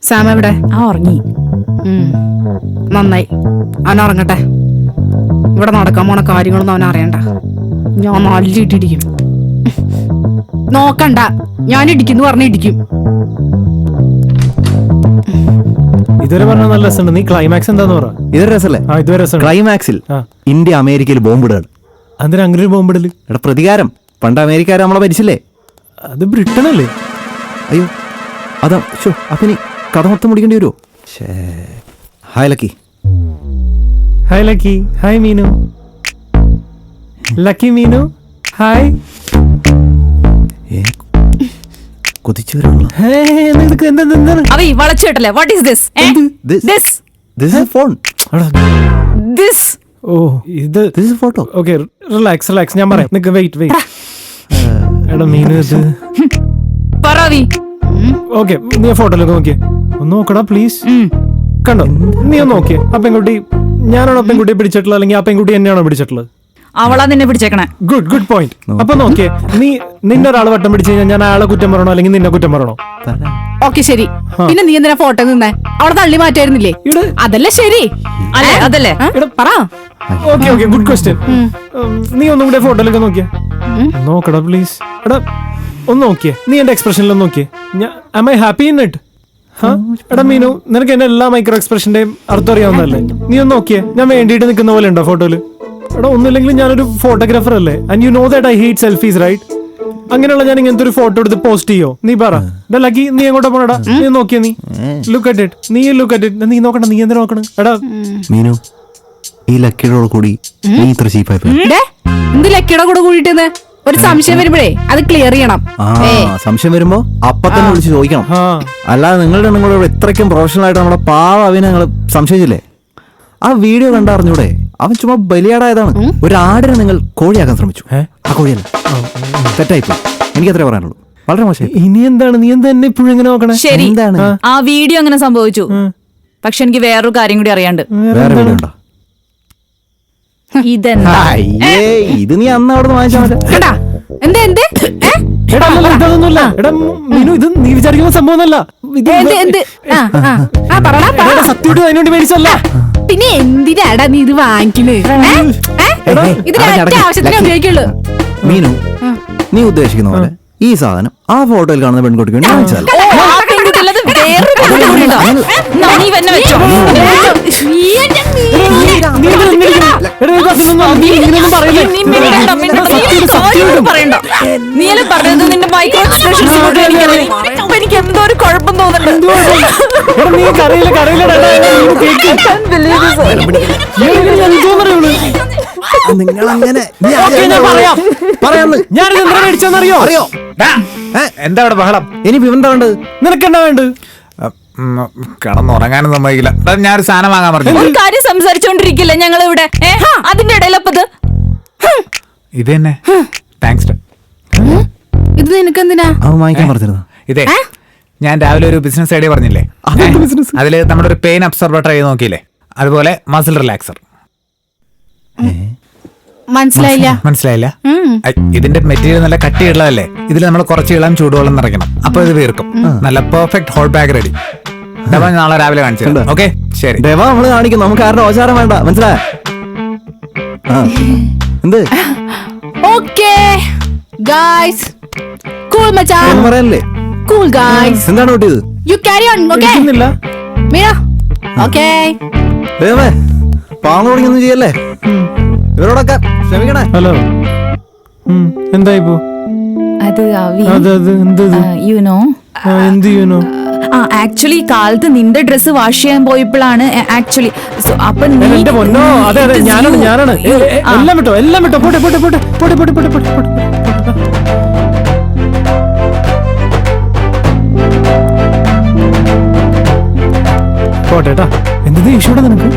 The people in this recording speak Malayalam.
സാം എവിടെ? ഉറങ്ങി. നന്നായി, അവൻ ഉറങ്ങട്ടെ. ഇവിടെ നടക്കാൻ പോണ കാര്യങ്ങളൊന്നും അവൻ അറിയണ്ട. ഞാൻ നല്ല ഇടിക്കും. നോക്കണ്ട, ഞാൻ ഇടിക്കുന്നു പറഞ്ഞ ഇടിക്കും. ഇതുവരെ പറഞ്ഞ നല്ല രസമുണ്ട്. നീ ക്ലൈമാക്സ് എന്താന്ന് പറ. ഇതൊരു രസല്ലേ? ഇതുവരെ രസം. ക്ലൈമാക്സിൽ ഇന്ത്യ അമേരിക്കയിൽ ബോംബിടുകയാണ്. അതിന് അങ്ങനെ ഒരു ബോംബിടല്? എടാ പ്രതികാരം. പണ്ട് അമേരിക്കാരെ നമ്മളെ ഭരിച്ചില്ലേ? അത് ബ്രിട്ടൻ അല്ലേ? അയ്യോ അതാ. അപ്പൊ ഇനി കഥ മൊത്തം മുടിക്കേണ്ടി വരുമോ? Hi Lucky. Hi Lucky. Hi Meenu. Lucky Meenu hi. കൊതിച്ചു വരാനുള്ള വളച്ചു കേട്ടല്ലേ? What is this? ഫോൺ. ഓ ഇത് ഫോട്ടോ. Okay relax relax. ഞാൻ പറയാം. നിക്ക് വെയിറ്റ് വെയിറ്റ്. എടാ മീനു ഇത് ഓക്കെ. നീ ഫോട്ടോയിലൊക്കെ നോക്കിയേ. ഒന്ന് നോക്കടാ പ്ലീസ്. കണ്ടോ? നീ ഒന്ന് നോക്കിയേ. ആ പെൺകുട്ടി ഞാനാണോ പെൺകുട്ടിയെ പിടിച്ചിട്ടുള്ളത് അല്ലെങ്കിൽ ആ പെൺകുട്ടി എന്നെയാണോ പിടിച്ചിട്ടുള്ളത്? അവളാ നിന്നെ പിടിച്ചേക്കണേ. Good point. അപ്പൊ നോക്കിയേ, നിന്നെ ഒരാൾ വട്ടം പിടിച്ചു കഴിഞ്ഞാൽ ഞാൻ അയാളെ കുറ്റം പറയണോ അല്ലെങ്കിൽ നിന്നെ കുറ്റം പറയണോ? ഓക്കെ ശരി. പിന്നെ നീ എന്തിനാ ഫോട്ടോ നിന്നേ? അവിടെ തള്ളി മാറ്റായിരുന്നില്ലേ? അതല്ലേ ശരി? അതല്ലേ പറ. Okay okay good question. നീ ഒന്നും കൂടെ ഫോട്ടോയിലൊക്കെ നോക്കിയേ. നോക്കടാ പ്ലീസ്. എടാ ഒന്ന് നോക്കിയേ. നീ എന്റെ എക്സ്പ്രഷനിൽ നോക്കിയേ. Am I happy in it? എടാ മീനു, നിനക്ക് എന്റെ എല്ലാ മൈക്രോ എക്സ്പ്രഷന്റെയും അർത്ഥം അറിയാവുന്നതല്ലേ? നീ ഒന്ന് നോക്കിയേ. ഞാൻ വേണ്ടിയിട്ട് നിൽക്കുന്ന പോലെ ഉണ്ടോ ഫോട്ടോയില്? എടാ ഒന്നുമില്ലെങ്കിലും ഞാനൊരു ഫോട്ടോഗ്രാഫർ അല്ലേ? And you know that I hate selfies right? അങ്ങനെയുള്ള ഞാൻ ഇങ്ങനത്തെ ഒരു ഫോട്ടോ എടുത്ത് പോസ്റ്റ് ചെയ്യോ? നീ പറ. ലക്കി നീ എങ്ങോട്ടാ പോണടാ? നീ നോക്കിയേ. നീ ലുക്ക് അറ്റ് ഇറ്റ്. നീ ലുക്ക് അറ്റ് ഇറ്റ്. നീ നോക്കണ്ട. നീ എന്തിനാ നോക്കണ? എടാ മീനു, ഈ ലക്കിയോട് കൂടി നീ ഇത്ര ചീപ്പായി എന്ത് ലക്കിയുടെ കൂടെ കൂടിയിട്ട് ഒരു സംശയം വരുമ്പോഴേ അത് ക്ലിയർ ചെയ്യണം. സംശയം വരുമ്പോ അപ്പൊ തന്നെ വിളിച്ച് ചോദിക്കണം. അല്ലാതെ നിങ്ങളുടെ ഇത്രയ്ക്കും പ്രൊഫഷണൽ ആയിട്ട് നമ്മുടെ പാവ അവനെ നിങ്ങൾ സംശയിച്ചില്ലേ? ആ വീഡിയോ കണ്ടറിഞ്ഞൂടെ? അവൻ ചുമ്മാ ബലിയാടായതാണ്. ഒരു ആടിനെ നിങ്ങൾ കോഴിയാക്കാൻ ശ്രമിച്ചു. ആ കോഴിയല്ല, തെറ്റായിപ്പോ. എനിക്കത്രേ പറയാനുള്ളൂ. വളരെ മോശം. ഇനി എന്താണ്? നീ എന്താ എന്നെ ഇപ്പോഴും എങ്ങനെ നോക്കണേ? ശരി, ആ വീഡിയോ അങ്ങനെ സംഭവിച്ചു. പക്ഷെ എനിക്ക് വേറൊരു കാര്യം കൂടി അറിയാണ്ട്. വേറെ വീഡിയോ ഉണ്ടോ? ഇതെന്താ? ഇത് നീ അന്ന് അവിടെ നിന്ന് വാങ്ങിച്ചാൽ ഇത് നീ വിചാരിക്കുന്ന സംഭവമല്ല. സത്യമായിട്ട് അതിനുവേണ്ടി മേടിച്ചല്ല. പിന്നെ എന്തിനാടാ നീ ഇത് വാങ്ങിക്കുന്നത്? ഇതിന് ആവശ്യത്തിനേ ഉപയോഗിക്കുള്ളൂ. മീനു, നീ ഉദ്ദേശിക്കുന്ന പോലെ ഈ സാധനം ആ ഫോട്ടോയിൽ കാണുന്ന പെൺകുട്ടിക്ക് വേണ്ടി വാങ്ങിച്ചല്ല. നീല പറഞ്ഞത് നിന്റെ മൈക്രോ എക്സ്പ്രഷൻസ് എനിക്ക് എന്തോ ഒരു കുഴപ്പം തോന്നുന്നുണ്ട്. നിങ്ങളങ്ങനെ അറിയോ? എന്താ അവിടെ ബഹളം? ഇനി എന്താ വേണ്ടത്? നിനക്കെന്താ വേണ്ടത്? കിടന്നുറങ്ങാനും സമ്മതിക്കില്ല. ഞാനൊരു സാധനം വാങ്ങാൻ പറഞ്ഞു. ഒരു കാര്യം സംസാരിച്ചോണ്ടിരിക്കില്ല ഞങ്ങൾ ഇവിടെ. അതിന്റെ ഇടയിലപ്പത് ഇത് തന്നെ. താങ്ക്സ്. ഇത് നിനക്കെന്തിനാ വാങ്ങിക്കാൻ പറഞ്ഞിരുന്നു? ഇതേ ഞാൻ രാവിലെ ഒരു ബിസിനസ് ഐഡിയ പറഞ്ഞില്ലേ? അതില് നമ്മുടെ ഒരു പെയിൻ അബ്സോർബർ ട്രൈ ചെയ്ത് നോക്കിയില്ലേ? അതുപോലെ മസിൽ റിലാക്സർ. മനസ്സിലായില്ല? ഇതിന്റെ മെറ്റീരിയൽ നല്ല കട്ടിയുള്ളതല്ലേ? ഇതിൽ നമ്മൾ കുറച്ച് ഇളം ചൂടുവെള്ളം നിറയ്ക്കണം. അപ്പൊ ഇത് വീർക്കും. നല്ല പെർഫെക്റ്റ് ഹോൾ ബാഗ് റെഡി. നാളെ രാവിലെ കാണിച്ചു. ഓക്കെ ശരി. നമ്മള് കാണിക്കും. നമുക്ക് ആരുടെ ഓചാരം വേണ്ട. മനസ്സിലായോ? എന്ത് പറയല്ലേ? എന്താണ് പൊട്ടിയത്? പാവങ്ങളോടൊന്നും ചെയ്യല്ലേ? ഇവരോടൊക്കെ ക്ഷമിക്കണേ. ഹലോ, എന്തായിപ്പോ? അത് ആക്ച്വലി കാലത്ത് നിന്റെ ഡ്രസ് വാഷ് ചെയ്യാൻ പോയപ്പോഴാണ് ആക്ച്വലി. അപ്പൊ ഞാനാണ്. എല്ലാം വിട്ടോ. പോട്ടെ. എന്ത് ഇഷ്യൂടെ നിനക്ക്?